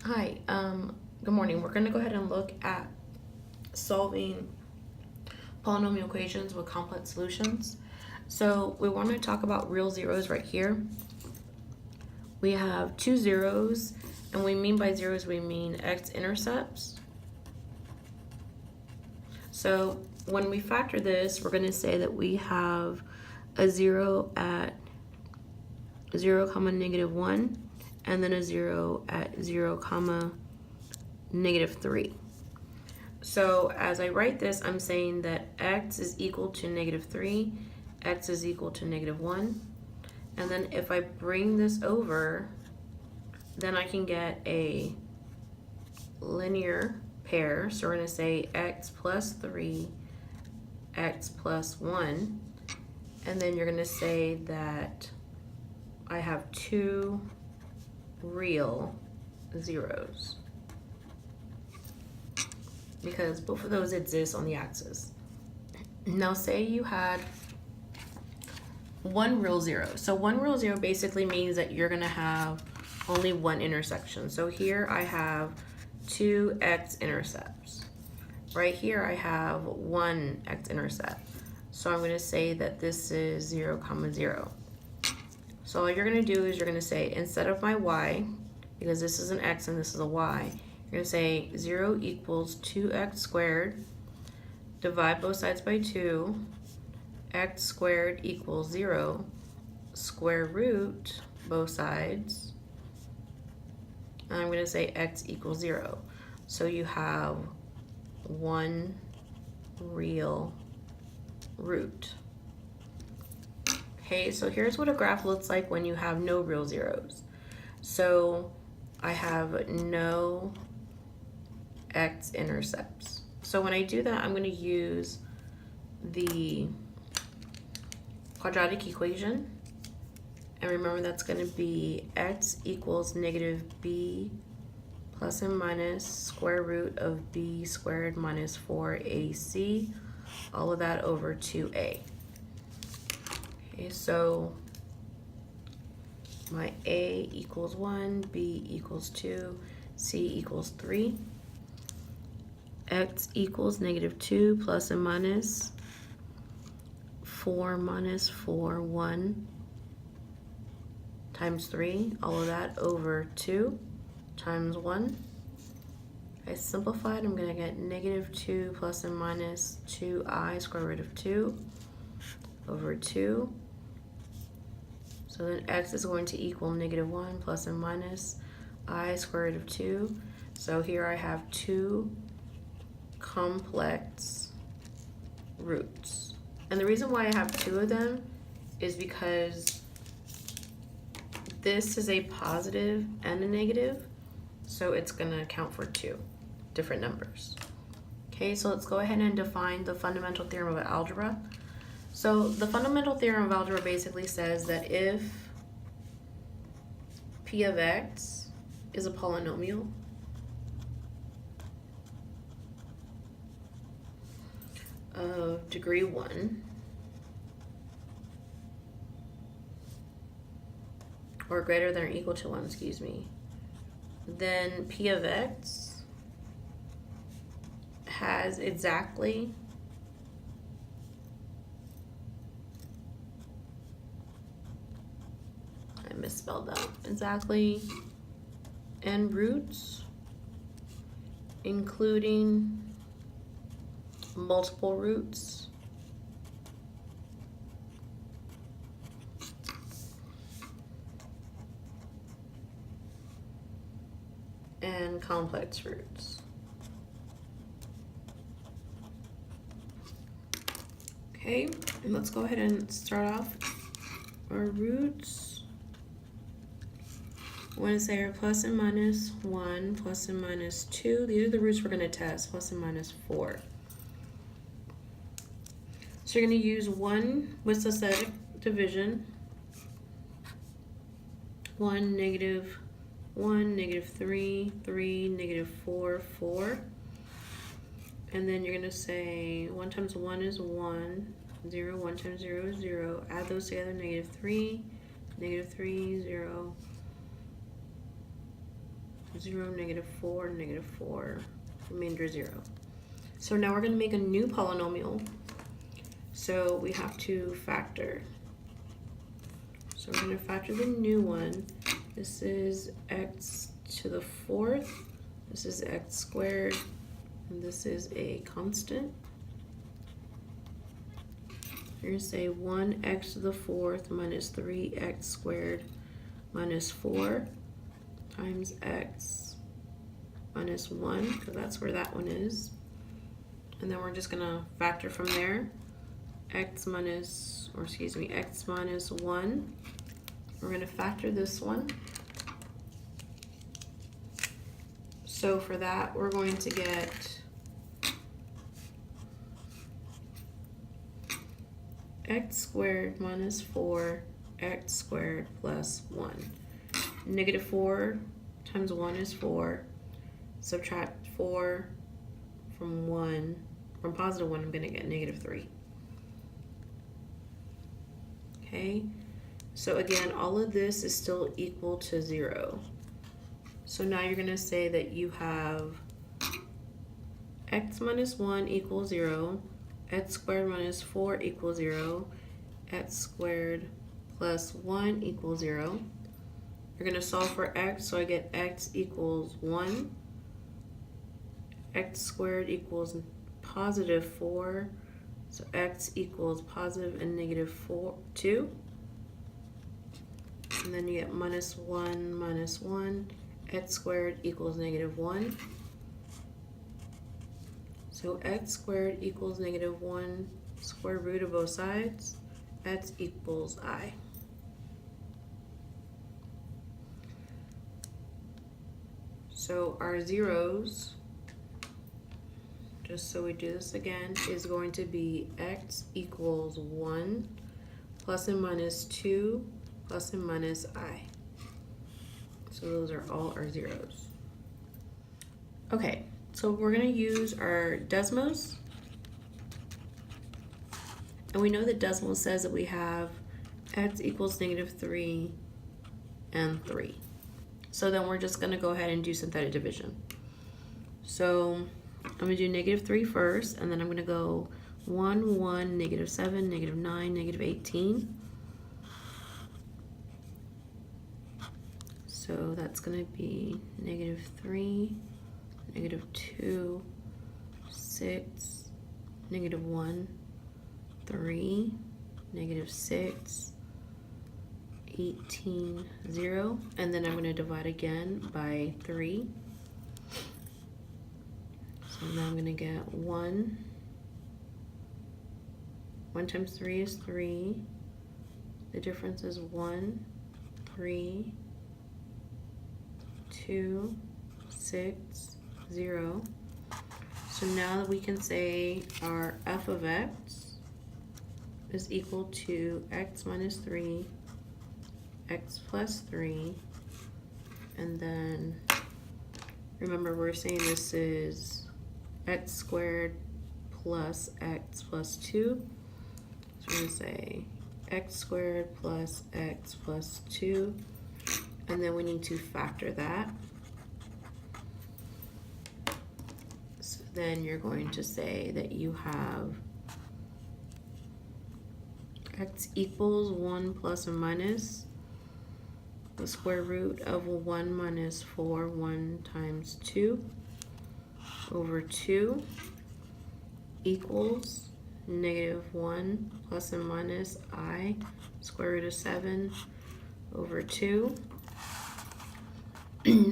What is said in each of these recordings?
Hi, good morning. We're going to go ahead and look at solving polynomial equations with complex solutions. So we want to talk about real zeros right here. We have two zeros, and we mean by zeros, we mean x-intercepts. So when we factor this, we're going to say that we have a zero at 0, negative 1, and then a zero at 0, negative 3. So as I write this, I'm saying that x is equal to negative 3, x is equal to negative 1. And then if I bring this over, then I can get a linear pair. So we're going to say x plus 3, x plus 1. And then you're going to say that I have two real zeros, because both of those exist on the axis. Now say you had one real zero. So one real zero basically means that you're gonna have only one intersection. So here I have two x-intercepts. Right here I have one x-intercept. So I'm gonna say that this is 0, 0. So all you're gonna do is you're gonna say, instead of my y, because this is an x and this is a y, you're gonna say 0 equals 2x squared, divide both sides by 2, x squared equals 0, square root both sides, and I'm gonna say x equals 0. So you have one real root. Okay, so here's what a graph looks like when you have no real zeros. So I have no x-intercepts. So when I do that, I'm going to use the quadratic equation. And remember, that's going to be x equals negative b plus and minus square root of b squared minus 4ac, all of that over 2a. Okay, so my a equals 1, b equals 2, c equals 3. X equals negative 2 plus and minus 4 minus 4, 1 times 3, all of that over 2 times 1. I simplified, I'm going to get negative 2 plus and minus 2i square root of 2 over 2. So then x is going to equal negative 1 plus and minus I square root of 2. So here I have two complex roots. And the reason why I have two of them is because this is a positive and a negative, so it's going to account for two different numbers. Okay, so let's go ahead and define the fundamental theorem of algebra. So the fundamental theorem of algebra basically says that if p of x is a polynomial, of degree 1, or greater than or equal to 1, excuse me, then p of x has exactly I misspelled that, exactly n roots, including multiple roots, and complex roots. Okay, and let's go ahead and start off our roots. I want to say our plus and minus 1, plus and minus 2. These are the roots we're going to test, plus and minus 4. So you're going to use 1 with systematic division. 1, negative 1, negative 3, 3, negative 4, 4. And then you're going to say 1 times 1 is 1, 0, 1 times 0 is 0. Add those together, negative 3, 0, 0, negative 4, remainder 0. So now we're going to make a new polynomial. So we have to factor. So we're going to factor the new one. This is x to the 4th. This is x squared. And this is a constant. You're going to say 1x to the 4th minus 3x squared minus 4 times x minus 1, because that's where that one is. And then we're just going to factor from there. X minus 1. We're going to factor this one. So for that, we're going to get x squared minus 4, x squared plus 1. Negative 4 times 1 is 4. Subtract 4 from 1. From positive 1, I'm going to get negative 3. Okay, so again, all of this is still equal to 0. So now you're going to say that you have x minus 1 equals 0, x squared minus 4 equals 0, x squared plus 1 equals 0. You're going to solve for x, so I get x equals 1, x squared equals positive 4, so x equals positive and negative 2. And then you get minus 1, x squared equals negative 1. So x squared equals negative 1, square root of both sides, x equals I. So our zeros, just so we do this again, is going to be x equals 1, plus and minus 2, plus and minus I. So those are all our zeros. Okay, so we're going to use our Desmos. And we know that Desmos says that we have x equals negative 3 and 3. So then we're just going to go ahead and do synthetic division. So I'm going to do negative 3 first, and then I'm going to go 1, 1, negative 7, negative 9, negative 18. So that's going to be negative 3, negative 2, 6, negative 1, 3, negative 6, 18, 0. And then I'm going to divide again by 3. So now I'm going to get 1. 1 times 3 is 3. The difference is 1, 3, 2, 6, 0. So now that we can say our f of x is equal to x minus 3, x plus 3, and then remember we're saying this is x squared plus x plus 2. So we're going to say x squared plus x plus 2, and then we need to factor that. So then you're going to say that you have x equals 1 plus or minus the square root of 1 minus 4, 1 times 2 over 2 equals negative 1 plus and minus I square root of 7 over 2.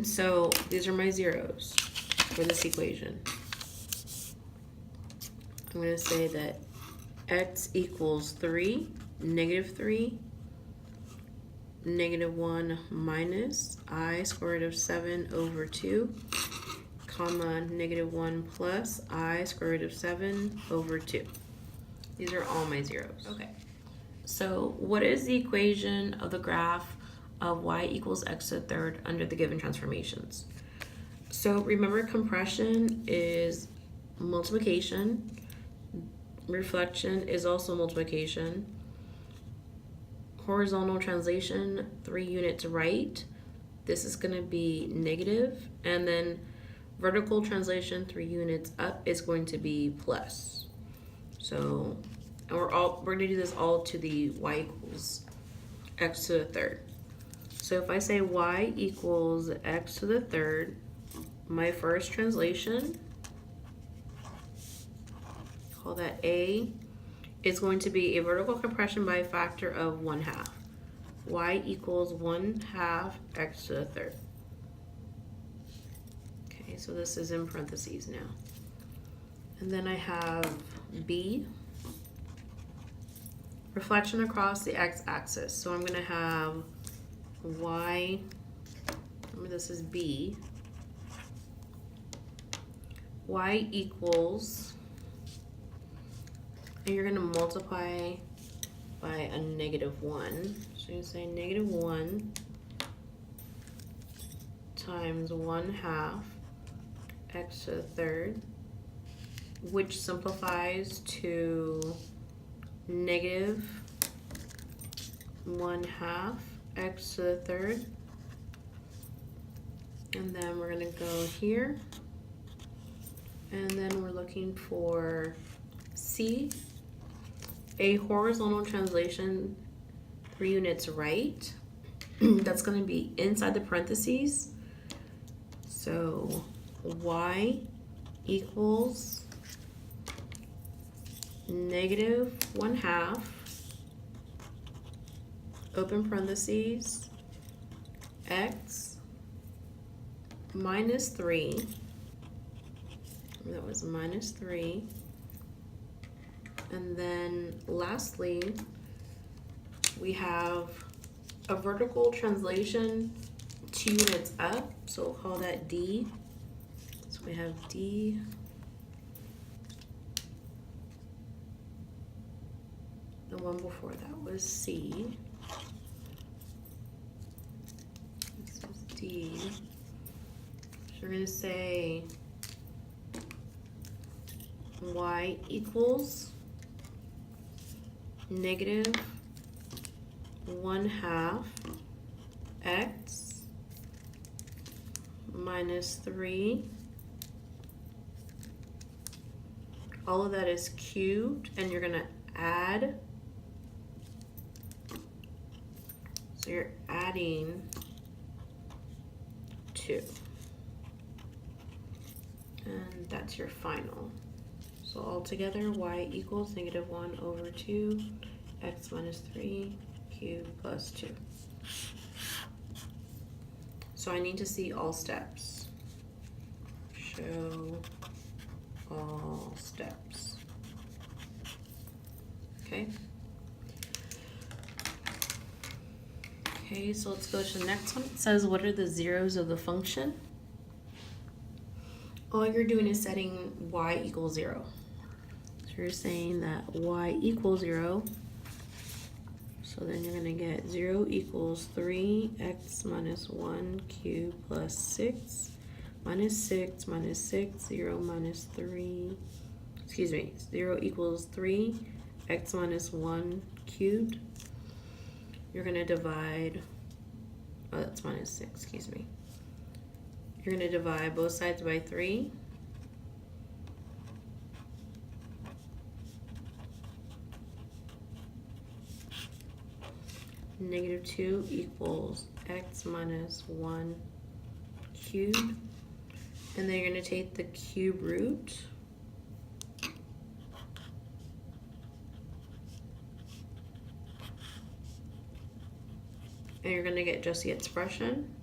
So these are my zeros for this equation. I'm going to say that x equals 3, negative 3, negative 1 minus I square root of 7 over 2, comma, negative 1 plus I square root of 7 over 2. These are all my zeros. Okay. So what is the equation of the graph of y equals x to the third under the given transformations? So remember, compression is multiplication. Reflection is also multiplication. Horizontal translation, 3 units right. this is going to be negative, and then vertical translation 3 units up is going to be plus. So, and we're going to do this all to the y equals x to the third. So if I say y equals x to the third, my first translation, call that A, is going to be a vertical compression by a factor of 1/2. Y equals 1/2 x to the third. Okay, so this is in parentheses now. And then I have B, reflection across the x-axis. So I'm going to have y, remember this is B, y equals, and you're going to multiply by a -1. So you say -1 times 1/2 x to the third, which simplifies to -1/2 x to the third. And then we're going to go here. And then we're looking for C, a horizontal translation 3 units right. That's going to be inside the parentheses. So y equals -1/2, open parentheses, x minus 3, that was -3, and then lastly we have a vertical translation 2 units up, so we'll call that D. So we have D the one before that was C. This is D. So we're going to say y equals -1/2 x minus 3. All of that is cubed, and you're going to add. So you're adding 2. And that's your final. So altogether, y equals -1/2 x minus 3 cubed plus 2. So I need to see all steps. Show all steps. Okay. Okay, so let's go to the next one. It says, what are the zeros of the function? All you're doing is setting y equals 0. So you're saying that y equals 0. So then you're going to get 0 equals 3x minus 1 cubed plus 6 minus 6 minus 6, 0 minus 3, excuse me, 0 equals 3x minus 1 cubed. You're going to divide, oh, that's minus 6, excuse me. You're going to divide both sides by 3. -2 equals x minus 1 cubed. And then you're going to take the cube root. And you're going to get just the expression.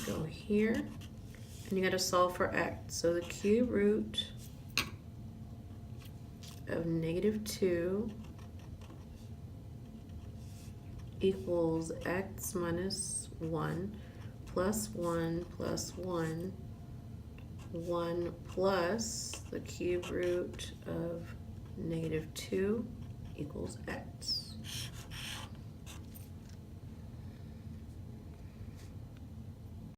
Go here, and you got to solve for x. So the cube root of -2 equals x minus 1 plus 1 plus 1, 1 plus the cube root of -2 equals x.